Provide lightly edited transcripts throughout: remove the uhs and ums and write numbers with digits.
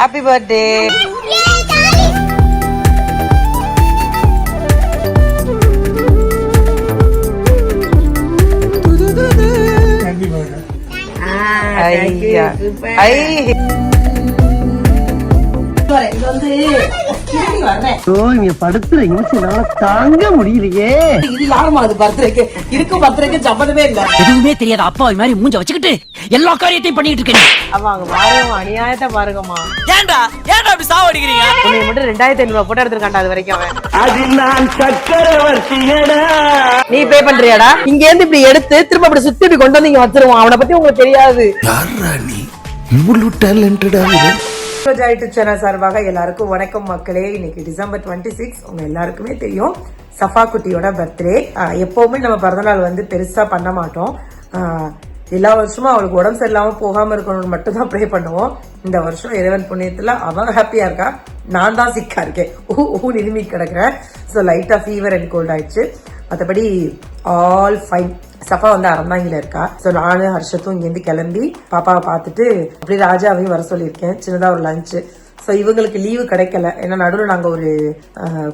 Happy birthday. படுத்துற தாங்க முடியலையே. இது யாருமா அது பர்த்டேக்கு இருக்கும் பர்த்டேக்கு சம்மதமே இல்ல. எதுவுமே தெரியாத அப்பாவி மாதிரி மூஞ்ச வச்சுக்கிட்டு எல்லா காரியத்தையும் பண்ணிட்டு இருக்கேன். அவங்க பாருங்க அநியாயத்தை பாருங்கம்மா. ஏன்டா அப்படி சாவடிக்கிறீங்க? உன்னை மட்டும் 2500 போட்டோ எடுத்துருக்காண்டா அது வரைக்கும் அவன். அது நான் சக்கரவர்த்தியடா. நீ பே பண்றியாடா? இங்க இருந்து இப்படி எடுத்து திரும்ப அப்படி சுத்தி இப்படி கொண்டு வந்து இங்க வச்சிருவான். அவனை பத்தி உங்களுக்கு தெரியாது. யாரா நீ? இவ்வளவு டேலண்டடா சேனல் சார்பாக எல்லாருக்கும் வணக்கம் மக்களே. இன்னைக்கு டிசம்பர் 26. உங்க எல்லாருக்குமே தெரியும் சஃபா குட்டியோட பர்த்டே. எப்பவுமே நம்ம பிறந்தநாள் வந்து பெருசா பண்ண மாட்டோம். எல்லா வருஷமும் அவளுக்கு உடம்பு சரியில்லாம போகாம இருக்கணும்னு மட்டும் தான் ப்ரே பண்ணுவோம். இந்த வருஷம் இறைவன் புண்ணியத்துல அவன் ஹாப்பியா இருக்கா, நான் தான் சிக்கா இருக்கேன். நிரும்பி கிடக்குறேன். ஸோ லைட்டா ஃபீவர் அண்ட் கோல்ட் ஆயிடுச்சு. மற்றபடி ஆல் ஃபைன். சஃபா வந்து அறந்தாங்கில இருக்கா. ஸோ நானும் ஹர்ஷத்தும் இங்கேருந்து கிளம்பி பாப்பாவை பார்த்துட்டு அப்படியே ராஜாவையும் வர சொல்லியிருக்கேன். சின்னதாக ஒரு லஞ்சு. ஸோ இவங்களுக்கு லீவு கிடைக்கல. ஏன்னா நடுவில் நாங்கள் ஒரு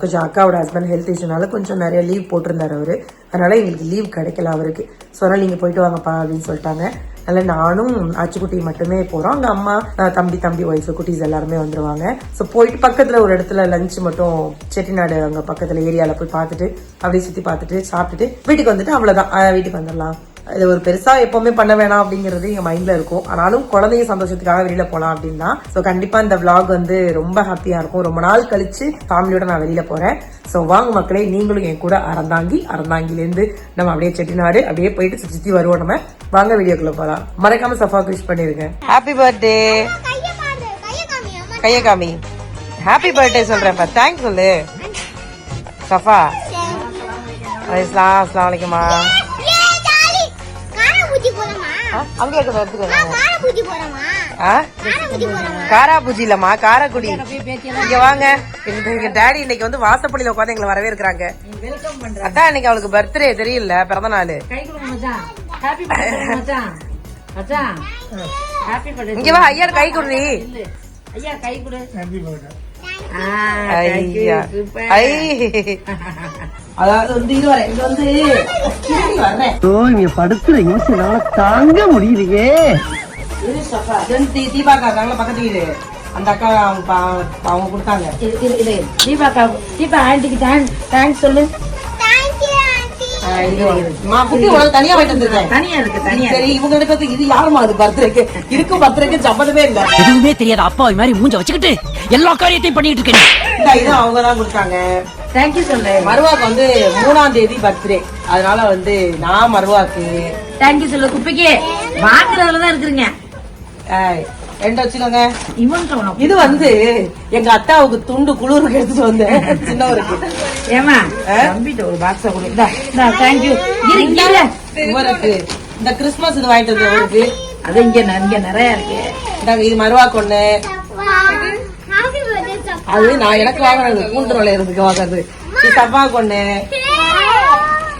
கொஞ்சம் அக்காவோட ஹஸ்பண்ட் ஹெல்த் இஷ்யூனால கொஞ்சம் நிறைய லீவ் போட்டிருந்தார் அவரு. அதனால எங்களுக்கு லீவ் கிடைக்கல அவருக்கு. ஸோ அதனால நீங்கள் போயிட்டு வாங்கப்பா அப்படின்னு சொல்லிட்டாங்க. அதனால நானும் ஆச்சுக்குட்டி மட்டுமே போறோம். அங்க அம்மா தம்பி ஒய்ஃப் குட்டீஸ் எல்லாருமே வந்துருவாங்க. ஸோ போயிட்டு பக்கத்துல ஒரு இடத்துல லஞ்ச் மட்டும் செட்டிநாடு அங்க பக்கத்துல ஏரியால போய் பார்த்துட்டு அப்படியே சுத்தி பார்த்துட்டு சாப்பிட்டுட்டு வீட்டுக்கு வந்துட்டு அவ்வளவுதான். வீட்டுக்கு வந்துடலாம். இது ஒரு பெருசா எப்பவுமே பண்ண வேணாம் அப்படிங்கறது எங்க மைண்ட்ல இருக்கும். ஆனாலும் குழந்தைங்க சந்தோஷத்துக்காக வெளியில போலாம் அப்படின்னா ஸோ கண்டிப்பா இந்த விளாக் வந்து ரொம்ப ஹாப்பியா இருக்கும். ரொம்ப நாள் கழிச்சு ஃபேமிலியோட நான் வெளியில போறேன். ஸோ வாங்க மக்களே, நீங்களும் என் கூட அறந்தாங்கிலேருந்து நம்ம அப்படியே செட்டிநாடு அப்படியே போயிட்டு சுத்தி வருவோம். நம்ம வாங்க வீடியோக்குள்ள போலாம். மறக்காம சஃபாக்கு விஷ் பண்ணிருங்க. Happy birthday. கைய காமி. ஹாப்பி பர்த்டே சொல்றேன். தேங்க்ஸ் சொல்லு சஃபா. அஸ்ஸலாமு அலைக்குமா. அங்கே காரா பூஜி இல்லம்மா, காரக்குடி. இங்க வாங்க. எங்க டாடி இன்னைக்கு வந்து வாசப்படியில உட்காந்து எங்களை வரவேற்கிறாங்க. அதான் இன்னைக்கு அவளுக்கு பர்த்டே தெரியல, பிறந்த நாள். இங்க வா ஐயா கை குடுறி. அதாவது வந்து இதுவரை இங்க வந்து படுத்துற தாங்க முடியலையே. தீபாக்கா இருக்காங்களா பக்கத்து வீடு, அந்த அக்கா அவங்க கொடுத்தாங்க. தீபா ஆண்டிக்கு தேங்க்ஸ் சொல்லு. தனியா வாங்கிட்டு வந்திருக்கேன். தனியா இருக்கு. சரி இவங்க பேருக்கு இது யாருமா அது பர்த்டேக்கு இருக்கும் பர்த்டேக்கு சம்மதமே இல்ல. எதுவுமே தெரியாத அப்பாவி மாதிரி மூஞ்ச வச்சுக்கிட்டு எல்லா காரியத்தையும் பண்ணிட்டு இருக்கேன். இது அவங்க தான் கொடுத்தாங்க. தேங்க்யூ சொல்றேன். மருவாக்கு வந்து 3ஆம் தேதி பர்த்டே. அதனால வந்து நான் மருவாக்கு தேங்க்யூ சொல்ல. குப்பைக்கு வாங்குறதுலதான் இருக்கிறீங்க. ரெண்டு வச்சுக்கோங்க. இது வந்து எங்க அத்தாவுக்கு துண்டு குளிருக்கு எடுத்துட்டு வந்தேன் சின்னவருக்கு. ஏமா தம்பிட்ட ஒரு பாக்ஸ கொடுங்க. தேங்க்யூ. இவருக்கு இந்த கிறிஸ்துமஸ் இது வாங்கிட்டு வந்து அவருக்கு. அது இங்க நிறைய இருக்கு. இது மருவாக்கு ஒண்ணு. அது நான் எனக்கு வாங்குறது கூண்டு நுழையிறதுக்கு வாங்குறது. இது சப்பாக்கு ஒண்ணு.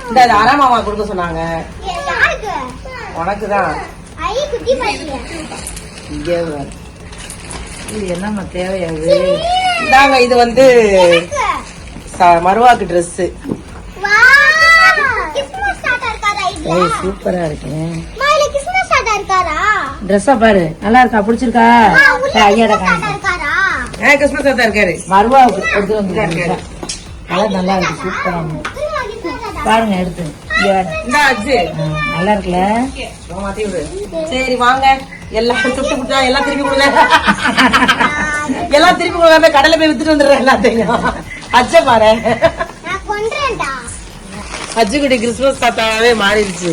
இந்த அராமாமா கொடுக்க சொன்னாங்க. உனக்குதான் இது என்னமா தேவையாது. இதாங்க இது வந்து மருவாக்கு ட்ரெஸ். சூப்பரா இருக்கு. ட்ரெஸ்ஸா பாரு, நல்லா இருக்கா, பிடிச்சிருக்கா? ஐயாடா கிறிஸ்மஸ் தாத்தா இருக்காரு. மருவாவுக்கு எடுத்து வந்து நல்லா இருக்கு. சூப்பரா பாருங்க எடுத்து. நல்லா இருக்குல்ல. சரி வாங்க எல்லாரும் சுட்டு கொடுத்தா எல்லாம் திருப்பி கொடுங்க. எல்லாம் திருப்பி கொடுக்காம கடலை போய் வித்துட்டு வந்துடுறேன் எல்லாத்தையும். அச்ச பாரு, அஜுக்குட்டி கிறிஸ்துமஸ் தாத்தாவே மாறிடுச்சு.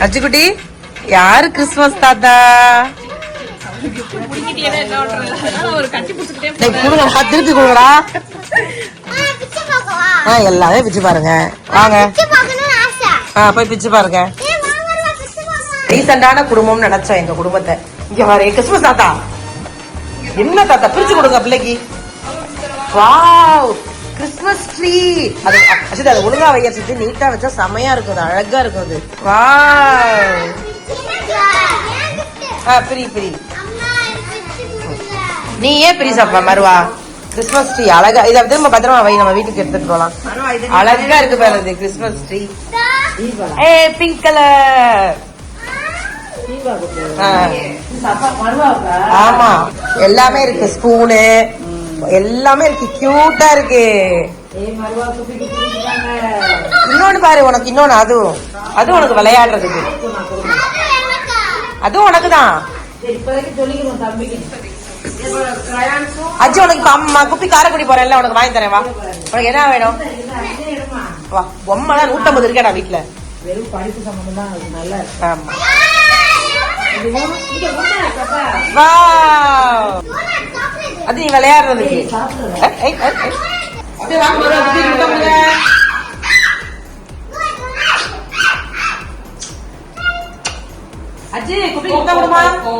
அஜுக்குட்டி யாரு கிறிஸ்துமஸ் தாத்தா? திருப்பி கொடுங்கடா. எல்லாமே பிச்சு பாருங்க. வாங்க போய் பிச்சு பாருங்க. ரீசெண்டான குடும்பம் நினைச்சோம் எங்க குடும்பத்தை. இங்க வர கிறிஸ்துமஸ் தாத்தா என்ன தாத்தா பிரிச்சு கொடுங்க பிள்ளைக்கு. Wow Christmas tree. அது ஒழுங்கா வைய சுத்தி நீட்டா வச்சா செமையா இருக்கும். அது அழகா இருக்கும். அது வாவ் பிரி நீ ஏன் பெரியசாப்பா மருவா கிறிஸ்மஸ் ட்ரீ அழகா இதை திரும்ப பத்திரமா வை, நம்ம வீட்டுக்கு எடுத்துட்டு போலாம். அழகா இருக்கு பாரு கிறிஸ்மஸ் ட்ரீ. ஏ பிங்க் கலர். ஆமா எல்லாமே இருக்கு, ஸ்பூனு எல்லாமே இருக்கு, கியூட்டா இருக்கு. இன்னொன்னு பாரு உனக்கு, இன்னொன்னு அதுவும் உனக்கு விளையாடுறதுக்கு, அதுவும் உனக்குதான். அஜி உனக்கு அம்மா குப்பி காரக்குடி போறேன்ல, உனக்கு வாங்கி தரேன் வா. உனக்கு என்ன வேணும் வா. பொம்மைலாம் 150 இருக்கேடா வீட்டுல. ஆமா வா, அது நீ விளையாடுறதுக்கு. அஜி குப்பி கொடுத்தா விடுமா? அது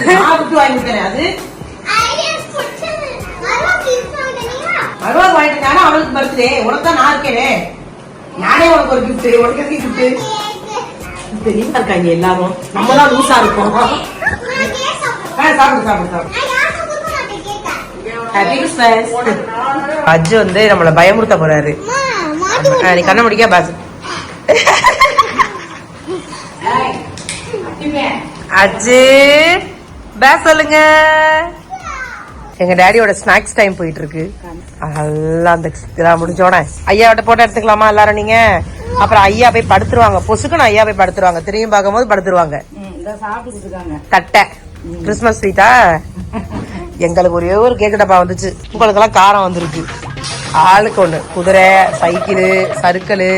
மருவாக்கு வாங்கிட்டு அவளுக்கு பர்த்டே, உனக்கு தான் நான் இருக்கேனே. நானே உனக்கு ஒரு கிஃப்ட், உனக்கு எப்படி கிஃப்ட் தெரியுமா இருக்காங்க எல்லாரும். நம்ம தான் லூசா இருக்கோம். சாப்பிடு சாப்பிடு சாப்பிடு. Happy Christmas. அஜு வந்து நம்மள பயமுறுத்த போறாரு. நீ கண்ண முடிக்க பாஸ். அஜு பேஸ் சொல்லுங்க. எங்க டேடியோட ஸ்நாக்ஸ் டைம் போயிட்டு இருக்கு. அதெல்லாம் அந்த முடிஞ்சோட ஐயாவோட போட்டோ எடுத்துக்கலாமா எல்லாரும்? நீங்க அப்புறம் ஐயா போய் படுத்துருவாங்க, பொசுக்குன்னு ஐயா போய் படுத்துருவாங்க, திரும்பி பார்க்கும் போது படுத்துருவாங்க. தட்டை கிறிஸ்மஸ் ஸ்வீட்டா? எங்களுக்கு ஒரே ஒரு கேக்கு டப்பா வந்துச்சு, உங்களுக்கு எல்லாம் காரம் வந்திருக்கு. ஆளுக்கு ஒண்ணு, குதிரை, சைக்கிள், சறுக்கல்.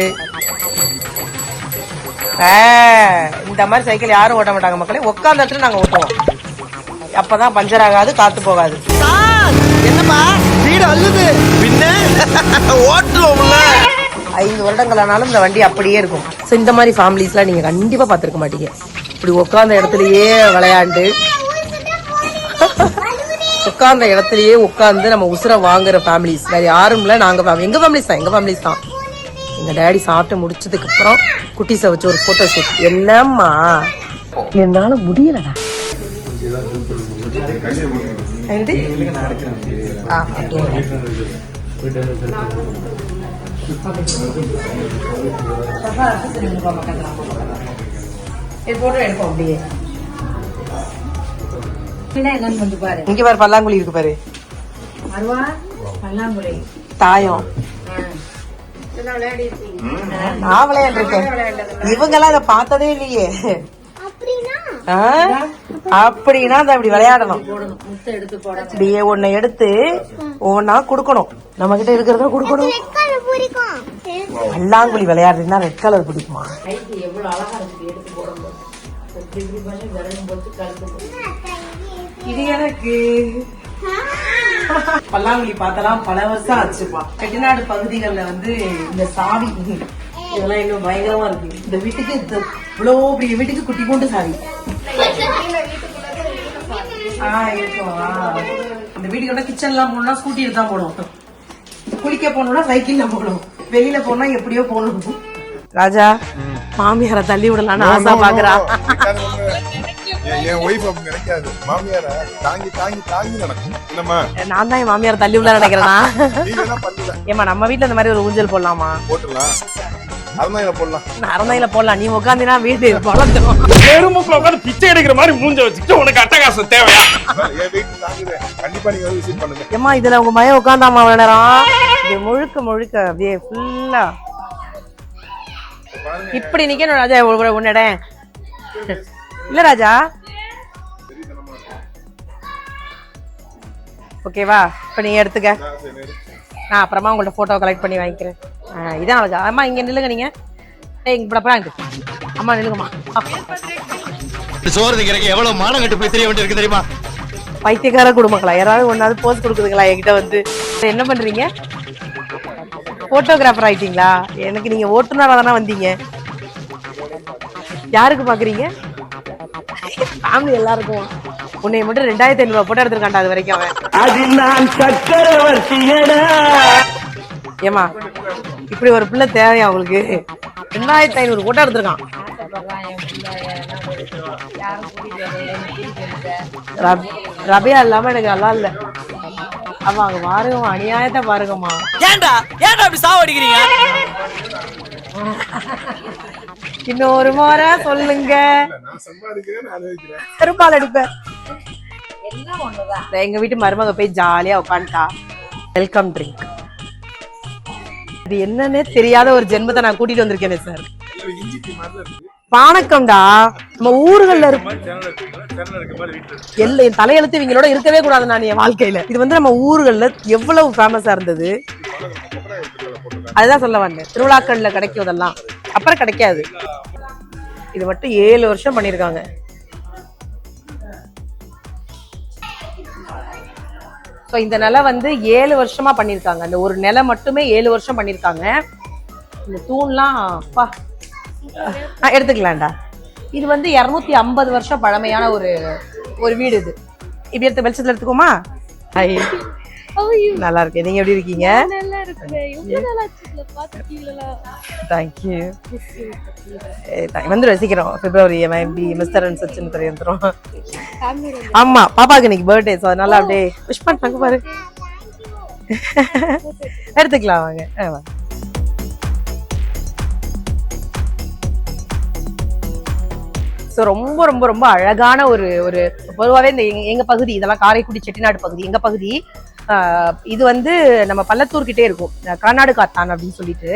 இந்த மாதிரி சைக்கிள் யாரும் ஓட்ட மாட்டாங்க மக்களே, உட்கார்ந்த இடத்துல நாங்க ஓட்டுவோம். அப்பதான் பஞ்சர் ஆகாது, காத்து போகாது. என்னமா வீடு அல்லது பின்ன ஓட்டுவோம்ல. 5 வருடங்கள் ஆனாலும் இந்த வண்டி அப்படியே இருக்கும். சோ இந்த மாதிரி ஃபேமிலிஸ்லாம் நீங்க கண்டிப்பா பாத்துருக்க மாட்டீங்க. இப்படி உட்கார்ந்த இடத்துலயே விளையாண்டு, உட்கார்ந்த இடத்துலயே உட்கார்ந்து நம்ம உசுர வாங்குற ஃபேமிலிஸ் வேற யாரும் இல்ல. நாங்க எங்க ஃபேமிலிஸ் தான். எங்க டேடி சாப்பிட்டு முடிச்சதுக்கு அப்புறம் குட்டிஸை வச்சு ஒரு போட்டோ ஷூட். என்னம்மா என்னால முடியலடா. இங்க பாரு பல்லாங்குழி இருக்கு பாரு, தாயம். நான் விளையாண்டுருக்கேன், இவங்க எல்லாம் இதை பார்த்ததே இல்லையே. அப்படின்னா அப்படி விளையாடணும். அப்படியே ஒன்ன எடுத்து ஒவ்வொன்னா குடுக்கணும், நம்ம கிட்ட இருக்கிறத குடுக்கணும். பல்லாங்குழி விளையாடுறதுன்னா ரெட் கலர் பிடிக்குமா? இது எனக்கு பல்லாங்குழி பார்த்தலாம் பல வருஷம் ஆச்சுப்பா. செட்டிநாடு பகுதிகளில் வந்து இந்த சாவி இதெல்லாம் இன்னும் பயங்கரமா இருக்கு. இந்த வீட்டுக்கு இவ்வளவு பெரிய வீட்டுக்கு குட்டி போட்டு சாவி இருக்கும். இந்த வீட்டுக்கு கிச்சன் எல்லாம் போகணும்னா ஸ்கூட்டியில தான் போகணும், குளிக்க போகணும்னா சைக்கிள்ல போகணும், வெளியில போனா எப்படியோ போகணும். ராஜா மாமியார தள்ளி விடலான்னு ஆசா பாக்குறா. என் ஒய்ஃப் அப்படி நினைக்காது, மாமியார தாங்கி தாங்கி தாங்கி நடக்கும். என்னம்மா நான் தான் என் மாமியார தள்ளி விடலாம் நினைக்கிறேன்னா? ஏமா நம்ம வீட்டுல இந்த மாதிரி ஒரு ஊஞ்சல் போடலாமா? போட்டுலாம், அரண்மனையில போடலாம். அரண்மனையில போடலாம். நீ உட்காந்துனா வீடு வளர்ந்துடும். பெருமுக்குள்ள உட்காந்து பிச்சை எடுக்கிற மாதிரி மூஞ்ச வச்சுக்கிட்டு உனக்கு அட்டகாசம் தேவையா? என் வீட்டு தாங்குறேன், கண்டிப்பா நீங்க வந்து விசிட் பண்ணுங்க. ஏமா இதுல உங்க மயம் உட்காந்தாமா அவ்வளவு நேரம்? இது முழுக்க முழுக்க அப்படியே ஃபுல்லா இப்படி நிக்கணும் ராஜா. உன்னட இல்ல ராஜா, ஓகேவா? இப்ப நீங்க எடுத்துக்க, நான் அப்புறமா உங்கள்ட்ட போட்டோ கலெக்ட் பண்ணி வாங்கிக்கிறேன். இதான் ராஜா. அம்மா இங்க நில்லுங்க, நீங்க அம்மா நில்லுங்கம்மா. சோறு திங்கிறக்கு எவ்வளவு மானம் கட்டு போய் தெரிய வேண்டியிருக்கு தெரியுமா? பைத்தியக்கார குடும்பங்களா? யாராவது ஒன்னாவது போஸ்ட் கொடுக்குதுங்களா என்கிட்ட வந்து? என்ன பண்றீங்க? போட்டோகிராஃபர் ஆயிட்டீங்களா? எனக்கு நீங்க ஓட்டுநரா தானே வந்தீங்க. யாருக்கு பாக்குறீங்க? ஃபேமிலி எல்லாருக்கும். உன்னை மட்டும் 2500 போட்டோ எடுத்திருக்காண்டா அது வரைக்கும் அவன். அது நான் சக்கரவர்த்தியடா. ஏமா இப்படி ஒரு பிள்ளை தேவையா உங்களுக்கு? 2500 போட்டோ எடுத்திருக்கான். ரபியா இல்லாம எனக்கு நல்லா இல்ல. ஆமா அங்க பாருங்கம்மா, அநியாயத்தை பாருங்கம்மா. ஏன்டா அப்படி சாவடிக்கிறீங்க? இன்னொரு முறை சொல்லுங்க. நான் சம்பாதிக்கிறேன், அனுபவிக்கிறேன். பெரும்பால் அடிப்பேன். எங்க வீட்டு மருமக போய் ஜாலியா உட்காந்துட்டா. Welcome drink. இது என்னன்னே தெரியாத ஒரு ஜென்மத்தை நான் கூட்டிட்டு வந்திருக்கேன் சார். இஞ்சி டீ மாதிரி இருக்கு. பானக்கம்டா, நம்ம ஊர்கள்ல இருக்கு. என் தலையெழுத்து இவங்களோட இருக்கவே கூடாது நான் என் வாழ்க்கையில. இது வந்து நம்ம ஊர்கள்ல எவ்வளவு ஃபேமஸா இருந்தது, அதுதான் சொல்ல வந்தேன். திருவிழாக்கள்ல கிடைக்கும் இதெல்லாம், அப்புறம் கிடைக்காது. இது மட்டும் 7 வருஷம் பண்ணிருக்காங்க. ஸோ இந்த நிலை வந்து 7 வருஷமா பண்ணிருக்காங்க. அந்த ஒரு நிலை மட்டுமே 7 வருஷம் பண்ணிருக்காங்க. இந்த தூண்லாம் அப்பா எடுத்துக்கலாம்டா. இது வந்து 250 வருஷம் பழமையான ஒரு வீடு. இது இப்படி எடுத்து வெளிச்சத்துல எடுத்துக்கோமா. நல்லா இருக்கு. நீங்க எப்படி இருக்கீங்க? தேங்க்யூ. வந்துடும் சீக்கிரம். பிப்ரவரி மிஸ்டர் அண்ட் சச்சின் வந்துடும். ஆமா, பாப்பாக்கு இன்னைக்கு பர்த்டே, ஸோ அதனால அப்படியே விஷ் பண்ணாங்க பாரு. எடுத்துக்கலாம் வாங்க. ஸோ ரொம்ப ரொம்ப ரொம்ப அழகான ஒரு பொதுவாகவே இந்த எங்க பகுதி, இதெல்லாம் காரைக்குடி செட்டிநாடு பகுதி, எங்க பகுதி. இது வந்து நம்ம பள்ளத்தூர்கிட்டே இருக்கும், கானாடு காத்தான் அப்படின்னு சொல்லிட்டு.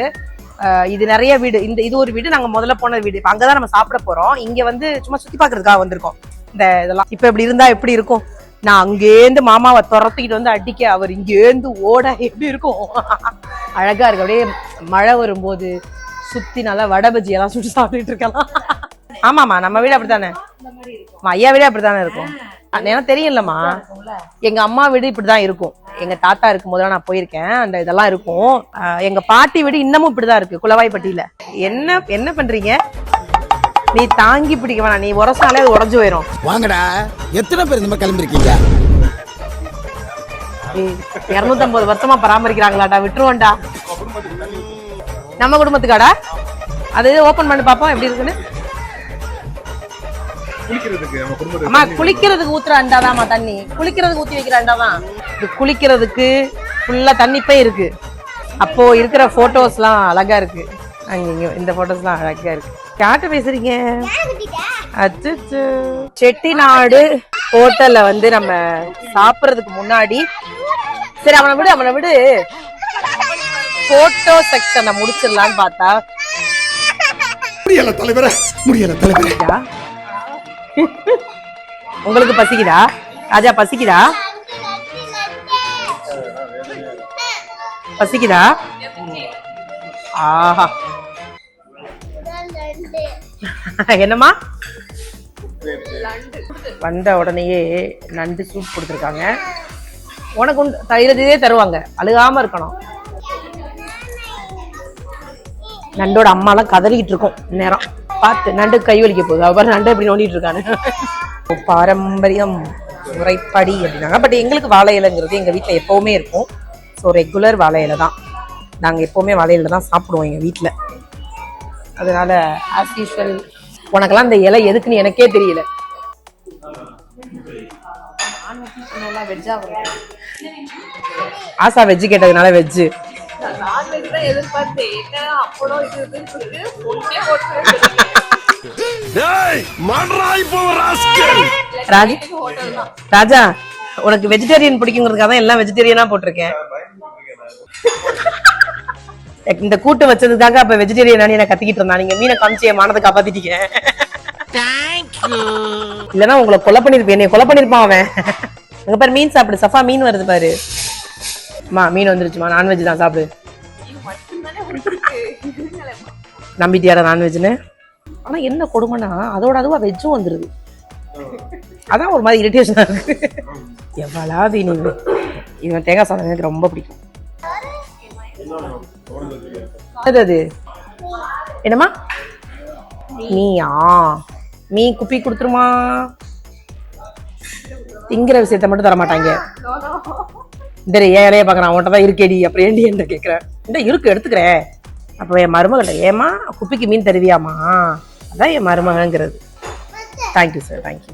இது நிறைய வீடு. இது ஒரு வீடு, நாங்க முதல்ல போன வீடு. இப்ப அங்கதான் நம்ம சாப்பிட போறோம். இங்க வந்து சும்மா சுத்தி பாக்குறதுக்காக வந்திருக்கோம். இதெல்லாம் இப்ப இப்படி இருந்தா எப்படி இருக்கும்? நான் அங்கேருந்து மாமாவை துரத்திக்கிட்டு வந்து அடிக்க, அவர் இங்கேருந்து ஓட எப்படி இருக்கும்? அழகா இருக்கு. அப்படியே மழை வரும்போது சுத்தி நல்லா வடை பஜ்ஜி எல்லாம் சுட்டு சாப்பிட்டுட்டு இருக்கலாம். ஆமாமா, நம்ம வீடு அப்படித்தானே, ஐயா வீடு அப்படித்தானே இருக்கும். எனக்கு தெரியலம்மா, எங்க அம்மா வீடு இப்படிதான் இருக்கும். எங்க தாத்தா இருக்கும் போதெல்லாம் நான் போயிருக்கேன். அந்த இதெல்லாம் இருக்கும். எங்க பாட்டி வீடு இன்னமும் இப்படிதான் இருக்கு, குளவாய்ப்பட்டியில. என்ன பண்றீங்க? நீ தாங்கி பிடிக்க வேணாம், நீ உரசாலே அது உடஞ்சு போயிரும். வாங்கடா, எத்தனை பேர் இந்த மாதிரி கிளம்பிருக்கீங்க? 250 வருஷமா பராமரிக்கிறாங்களாடா, விட்டுருவோம்டா. நம்ம குடும்பத்துக்காடா? அது ஓபன் பண்ணி பாப்போம் எப்படி இருக்குன்னு. அம்மா குளிக்கிறதுக்கு ஊத்துற அண்டாதாம்மா தண்ணி, குளிக்கிறதுக்கு ஊத்தி வைக்கிற அண்டாதான் இது. குளிக்கிறதுக்கு ஃபுல்லா தண்ணி போய் இருக்கு. அப்போ இருக்கிற போட்டோஸ் எல்லாம் அழகா இருக்கு. அங்க இந்த போட்டோஸ் எல்லாம் அழகா இருக்கு. யார்கிட்ட பேசுறீங்க? அச்சோ. செட்டிநாடு ஹோட்டல்ல வந்து நம்ம சாப்பிடுறதுக்கு முன்னாடி, சரி அவனை விடு போட்டோ செக்ஷனை முடிச்சிடலான்னு பார்த்தா முடியல தலைவரே. உங்களுக்கு பசிக்குதா ராஜா? பசிக்குதா? ஆஹா, என்னம்மா? வந்த உடனேயே நண்டு சூப் கொடுத்துருக்காங்க. உனக்கு தயிரதே தருவாங்க, அழுகாம இருக்கணும். நண்டோட அம்மாலாம் கதறிக்கிட்டு இருக்கோம் நேரம் பார்த்து. நண்டு கை வலிக்க போகுது, அவர் நண்டு எப்படி நோண்டிட்டு இருக்கானு. பாரம்பரியம் முறைப்படி அப்படின்னாங்க. பட் எங்களுக்கு வாழை இலைங்கிறது எங்க வீட்டுல எப்பவுமே இருக்கும். ஸோ ரெகுலர் வாழை இலை தான், நாங்க எப்பவுமே வாழை இலை தான் சாப்பிடுவோம் எங்க வீட்டுல. அதனால ஆஸ் யூஷுவல். உனக்கெல்லாம் இந்த இலை எதுக்குன்னு எனக்கே தெரியல. ஆசா வெஜ்ஜு கேட்டதுனால வெஜ்ஜு. ராஜா, உனக்கு வெஜிடேரியன் பிடிக்குங்கிறதுக்காக எல்லாம் வெஜிடேரியனா போட்டிருக்கேன். இந்த கூட்டு வச்சதுக்காக அப்ப வெஜிடேரியன் நான் கத்திக்கிட்டு இருந்தா. நீங்க மீனை காமிச்சு மானதை காப்பாத்திட்டீங்க. இல்லன்னா உங்களை கொலை பண்ணிருப்பேன், என்னை கொலை பண்ணிருப்பான் அவன். அங்க பாரு மீன் சாப்பிடு, சஃபா மீன் வருது பாரு. மீன் வந்துருச்சுமா, நான்வெஜ் தான் சாப்பிடு. நம்பிட்டியாடா நான்வெஜ்னு? ஆனா என்ன கொடுமைனா அதோட அதுவா வெஜ்ஜும் வந்துருது. அதான் ஒரு மாதிரி இரிட்டேஷனா இருக்கு. எவ்வளவு இவன் தேங்காய் சாதம் எனக்கு ரொம்ப பிடிக்கும். அது என்னம்மா? நீயா? மீ குப்பி கொடுத்துருமா? திங்கிற விஷயத்த மட்டும் தர மாட்டாங்க. இந்த ஏன் இலைய பாக்குறான், உன்ட்ட தான் இருக்கேடி. அப்புறம் ஏண்டி என்ன கேட்கிறேன்? இந்த இருக்கு எடுத்துக்கிறேன். அப்போ என் மருமகிட்ட, ஏமா குப்பிக்கு மீன் தருவியாமா? அதான் என் மருமகங்கிறது. Thank you sir, thank you.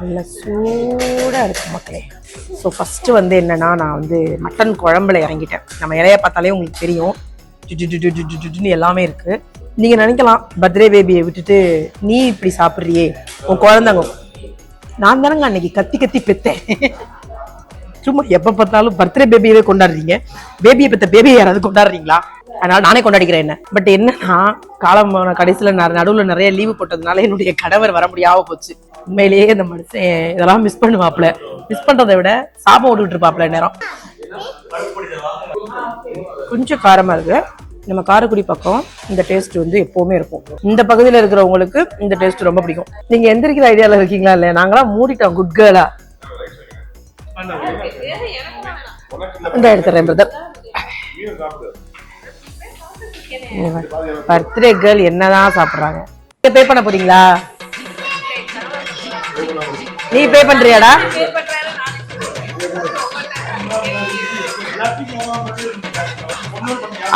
நல்ல சூடாக இருக்கும் மக்களே. ஸோ ஃபஸ்ட்டு வந்து என்னென்னா, நான் வந்து மட்டன் குழம்புல இறங்கிட்டேன். நம்ம இலைய பார்த்தாலே உங்களுக்கு தெரியும், ஜுன்னு எல்லாமே இருக்குது. நீங்கள் நினைக்கலாம், பர்த்டே பேபியை விட்டுட்டு நீ இப்படி சாப்பிட்றியே, உன் குழந்தைங்க. நான் தானங்க அன்னைக்கு கத்தி கத்தி பெத்தேன். சும்மா எப்போ பார்த்தாலும் பர்த்டே பேபியவே கொண்டாடுறீங்க, பேபியை பெற்ற பேபியை யாராவது கொண்டாடுறீங்களா? அதனால நானே கொண்டாடிக்கிறேன். என்ன பட் என்னன்னா, காலம் கடைசியில் நடுவில் நிறைய லீவு போட்டதுனால என்னுடைய கணவர் வர முடியாம போச்சு. உண்மையிலேயே இந்த மனுஷன் இதெல்லாம் மிஸ் பண்ணுவாப்ல. மிஸ் பண்றதை விட சாபம் விட்டுக்கிட்டு இருப்பாப்ல நேரம். கொஞ்சம் காரமா இருக்கு. நம்ம காரைக்குடி பக்கம் இந்த டேஸ்ட் வந்து எப்பவுமே இருக்கும். இந்த பகுதியில் இருக்கிறவங்களுக்கு இந்த டேஸ்ட் ரொம்ப பிடிக்கும். நீங்க எந்திரிக்கிற ஐடியால இருக்கீங்களா இல்லையா? நாங்களாம் மூடிட்டோம் குட் கேர்லா. இந்த எடுத்துறேன் பிரதர். பர்த்டே கேர்ள் என்னதான் சாப்பிடுறாங்க. பே பண்ண போறீங்களா? நீ பே பண்றியாடா?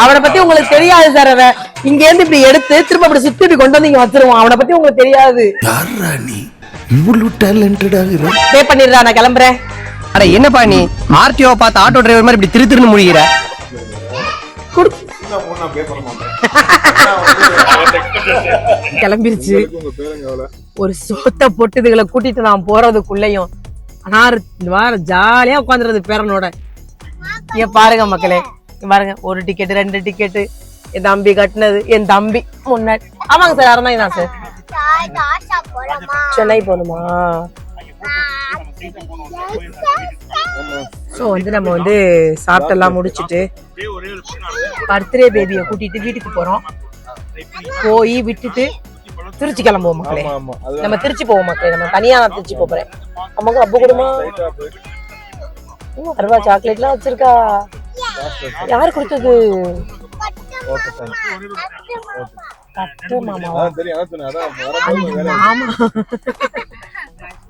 அவனை பத்தி உங்களுக்கு தெரியாது சார். அவன் இங்க இருந்து இப்படி எடுத்து திரும்ப அப்படி சுத்தி இப்படி கொண்டு வந்து இங்க வச்சிருவான். அவனை பத்தி உங்களுக்கு தெரியாது. பே பண்ணிடுறா, நான் கிளம்புறேன். அட என்னப்பா நீ ஆர்டிஓ பார்த்து ஆட்டோ டிரைவர் மாதிரி இப்படி திருன்னு முடிகிற? கிளம்பிருச்சு. ஒரு சோத்த போட்டு இதுகளை கூட்டிட்டு நான் போறதுக்குள்ளயும் ஜாலியா உட்காந்துறது பேரனோட. இங்க பாருங்க மக்களே, பாருங்க, ஒரு டிக்கெட் 2 டிக்கெட் என் தம்பி கட்டினது. என் தம்பி முன்னாடி. ஆமாங்க சார், யாரும் தான் சார். சென்னை போகணுமா? ஸோ வந்து நம்ம வந்து சாப்பிட்டெல்லாம் முடிச்சுட்டு பர்த்டே பேபியை கூட்டிட்டு வீட்டுக்கு போறோம். போய் விட்டுட்டு திருச்சி கிளம்புவோம் மக்களே. நம்ம திருச்சி போவோம் மக்களே. நம்ம தனியா நான் திருச்சி போறேன். அம்மாக்கு அப்ப கொடுமா அருவா சாக்லேட்லாம் வச்சிருக்கா. யாரு கொடுத்தது?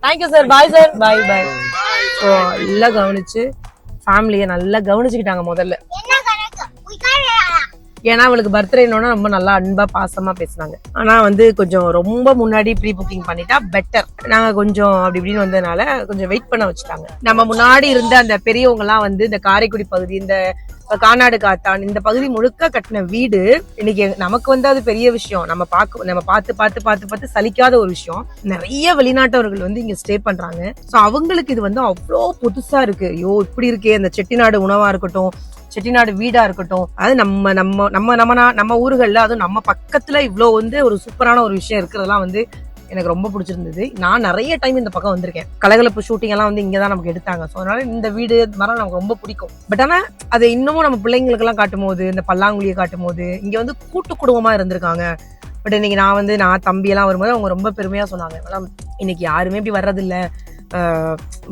தேங்க்யூ சார், பாய் சார், பாய் பாய். ஸோ நல்லா கவனிச்சு ஃபேமிலியை நல்லா கவனிச்சுக்கிட்டாங்க முதல்ல. ஏன்னா அவளுக்கு பர்த்டேனோட ரொம்ப நல்லா அன்பா பாசமா பேசினாங்க. ஆனா வந்து கொஞ்சம் ரொம்ப முன்னாடி ப்ரீ புக்கிங் பண்ணிட்டா பெட்டர். நாங்க கொஞ்சம் அப்படி இப்படின்னு வந்ததுனால கொஞ்சம் வெயிட் பண்ண வச்சுட்டாங்க. நம்ம முன்னாடி இருந்த அந்த பெரியவங்க எல்லாம் வந்து இந்த காரைக்குடி பகுதி, இந்த கானாடு காத்தான், இந்த பகுதி முழுக்க கட்டின வீடு இன்னைக்கு நமக்கு வந்து அது பெரிய விஷயம். நம்ம பார்த்து சலிக்காத ஒரு விஷயம். நிறைய வெளிநாட்டவர்கள் வந்து இங்க ஸ்டே பண்றாங்க. சோ அவங்களுக்கு இது வந்து அவ்வளோ புதுசா இருக்கு. ஐயோ இப்படி இருக்கே, அந்த செட்டிநாடு உணவா இருக்கட்டும், செட்டிநாடு வீடா இருக்கட்டும், அது நம்ம ஊர்கள்ல, அதுவும் நம்ம பக்கத்துல இவ்வளோ வந்து ஒரு சூப்பரான ஒரு விஷயம் இருக்கிறதெல்லாம் வந்து எனக்கு ரொம்ப பிடிச்சிருந்தது. நான் நிறைய டைம் இந்த பக்கம் வந்திருக்கேன். கலகலப்பு ஷூட்டிங் எல்லாம் வந்து இங்கதான் நமக்கு எடுத்தாங்க. ஸோ அதனால இந்த வீடு மரம் நமக்கு ரொம்ப பிடிக்கும். பட் ஆனா அதை இன்னமும் நம்ம பிள்ளைங்களுக்கு எல்லாம் காட்டும் போது, இந்த பல்லாங்குழியை காட்டும் போது, இங்க வந்து கூட்டு குடும்பமா இருந்திருக்காங்க. பட் இன்னைக்கு நான் தம்பி எல்லாம் வரும்போது அவங்க ரொம்ப பெருமையா சொன்னாங்க, மேடம் இன்னைக்கு யாருமே இப்படி வர்றதில்ல,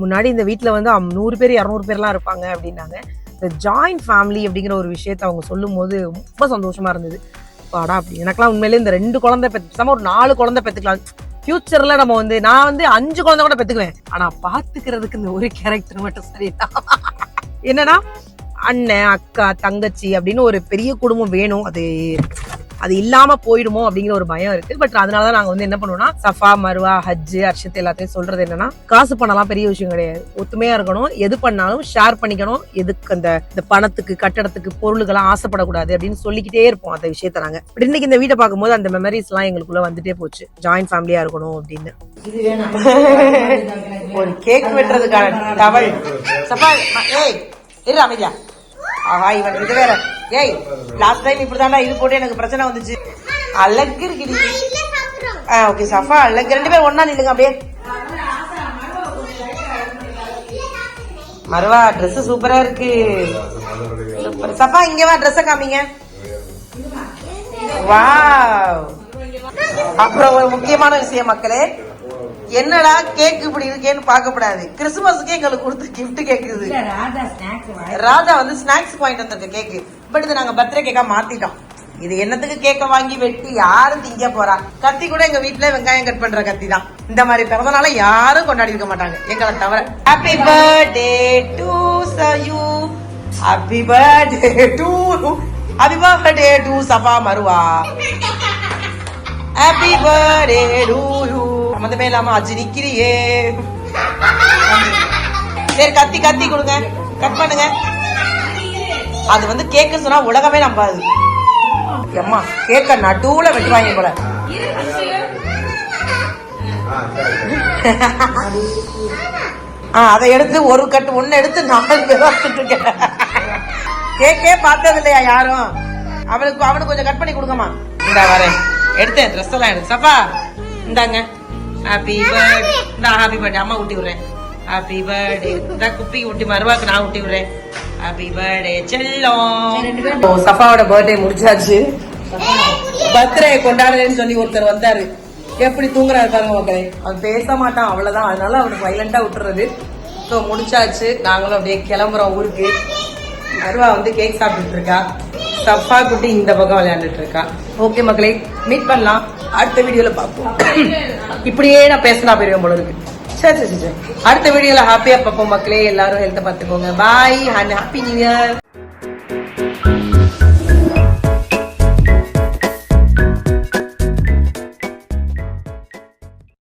முன்னாடி இந்த வீட்டுல வந்து 100 பேர் 200 பேர்லாம் இருப்பாங்க அப்படின்னாங்க. இந்த ஜாயிண்ட் ஃபேமிலி அப்படிங்கிற ஒரு விஷயத்த அவங்க சொல்லும் போது ரொம்ப சந்தோஷமா இருந்தது. வாடா அப்படி எனக்கெல்லாம் உண்மையிலே இந்த 2 குழந்தை பெற்று ஒரு 4 குழந்தை பெற்றுக்கலாம். ஃபியூச்சர்ல நம்ம வந்து நான் வந்து 5 குழந்தை கூட பெற்றுக்குவேன். ஆனா பாத்துக்கிறதுக்கு இந்த ஒரு கேரக்டர் மட்டும் சரிதான். என்னன்னா அண்ணன், அக்கா, தங்கச்சி அப்படின்னு ஒரு பெரிய குடும்பம் வேணும். அது இல்லாம போயிடுமோ அப்படிங்கிற ஒரு பயம் இருக்கு. பட் அதனாலதான் நாங்க வந்து என்ன பண்ணுவோம்னா, சஃபா, மருவா, ஹஜ், அர்ஷத் எல்லாத்தையும் சொல்றது என்னன்னா, காசு பண்ணலாம் பெரிய விஷயம் கிடையாது. ஒத்துமையா இருக்கணும். எது பண்ணாலும் ஷேர் பண்ணிக்கணும். எதுக்கு அந்த பணத்துக்கு, கட்டடத்துக்கு, பொருளுக்கெல்லாம் ஆசைப்படக்கூடாது அப்படின்னு சொல்லிக்கிட்டே இருப்போம் அந்த விஷயத்த நாங்க. பட் இன்னைக்கு இந்த வீட்டை பார்க்கும்போது அந்த மெமரிஸ் எல்லாம் எங்களுக்குள்ள வந்துட்டே போச்சு. ஜாயிண்ட் ஃபேமிலியா இருக்கணும் அப்படின்னு. ஒரு கேக் வெட்டுறதுக்கான டவல். சஃபா ஏய் இரு அமைதியா. ஆஹா இவன் இது வேற. ஏய் லாஸ்ட் டைம் இப்படிதான்டா இது போட்டு எனக்கு பிரச்சனை வந்துச்சு. அழகு இருக்குடி. ஓகே சஃபா அழகு. 2 பேரும் ஒண்ணா நில்லுங்க அப்படியே. மருவா ட்ரெஸ் சூப்பரா இருக்கு. சூப்பர். சஃபா இங்க வா, ட்ரெஸ் காமிங்க. வாவ். அப்புறம் ஒரு முக்கியமான விஷயம் மக்களே, என்னடா கேக் இப்படி இருக்கேன்னு பார்க்கப்படாது. கிறிஸ்துமஸ்க்கே எங்களுக்கு கொடுத்து கிஃப்ட் கேக்குது. ராஜா வந்து ஸ்நாக்ஸ் வாங்கிட்டு வந்திருக்க கேக்கு. பட் இது நாங்க பர்த்டே கேக்கா மாத்திட்டோம். இது என்னத்துக்கு கேக்க வாங்கி வெட்டி யாரும் திங்க போறா? கத்தி கூட எங்க வீட்டுல வெங்காயம் கட் பண்ற கத்தி தான். இந்த மாதிரி பிறந்தனால யாரும் கொண்டாடி இருக்க மாட்டாங்க எங்களை தவிர. Happy birthday to you, happy birthday to Safa Marwa. Happy birthday to you. சம்மந்தமே இல்லாம அஜி நிக்கிறியே. சரி கத்தி கத்தி கொடுங்க, கட் பண்ணுங்க. அது வந்து கேக்கு சொன்னா உலகமே நம்பாது. அம்மா கேக்க நடுவுல வெட்டுவாங்க போல. அதை எடுத்து ஒரு கட்டு ஒன்னு எடுத்து 4 பேர் வந்துட்டு இருக்கேன். கேக்கே பார்த்தது இல்லையா யாரும்? அவனுக்கு கொஞ்சம் கட் பண்ணி கொடுங்கம்மா. இந்தா வரேன், எடுத்தேன் ட்ரெஸ் எல்லாம் எடுத்து. சஃபா இந்தாங்க, ஹாப்பி பர்த்டே. இந்தா ஹாப்பி பர்த்டே அம்மா ஊட்டி விடுறேன். Happy birthday. இந்த குப்பிக்கு ஊட்டி மறுவாக்கு நான் ஊட்டி விடுறேன். ஹாப்பி பர்த்டே செல்லம். சஃபாவோட பர்த்டே முடிச்சாச்சு. பர்த்டே கொண்டாடுறேன்னு சொல்லி ஒருத்தர் வந்தாரு. எப்படி தூங்குறாரு பாருங்க மக்களே. அவன் பேச மாட்டான், அவ்வளவுதான். அதனால அவனுக்கு வைலண்டா விட்டுறது. ஸோ முடிச்சாச்சு, நாங்களும் அப்படியே கிளம்புறோம் ஊருக்கு. அருவா வந்து கேக் சாப்பிட்டுட்டு இருக்கா, சஃபா குட்டி இந்த பக்கம் விளையாண்டுட்டு இருக்கா. ஓகே மக்களே, மீட் பண்ணலாம் அடுத்த வீடியோல பார்ப்போம். இப்படியே நான் பேசினா போயிருவேன் போல இருக்கு. சரி சரி சரி, அடுத்த வீடியோல ஹாப்பியா பார்ப்போம் மக்களே. எல்லாரும் ஹெல்த்தை பார்த்துக்கோங்க. பாய் அண்ட் ஹாப்பி நியூ இயர்.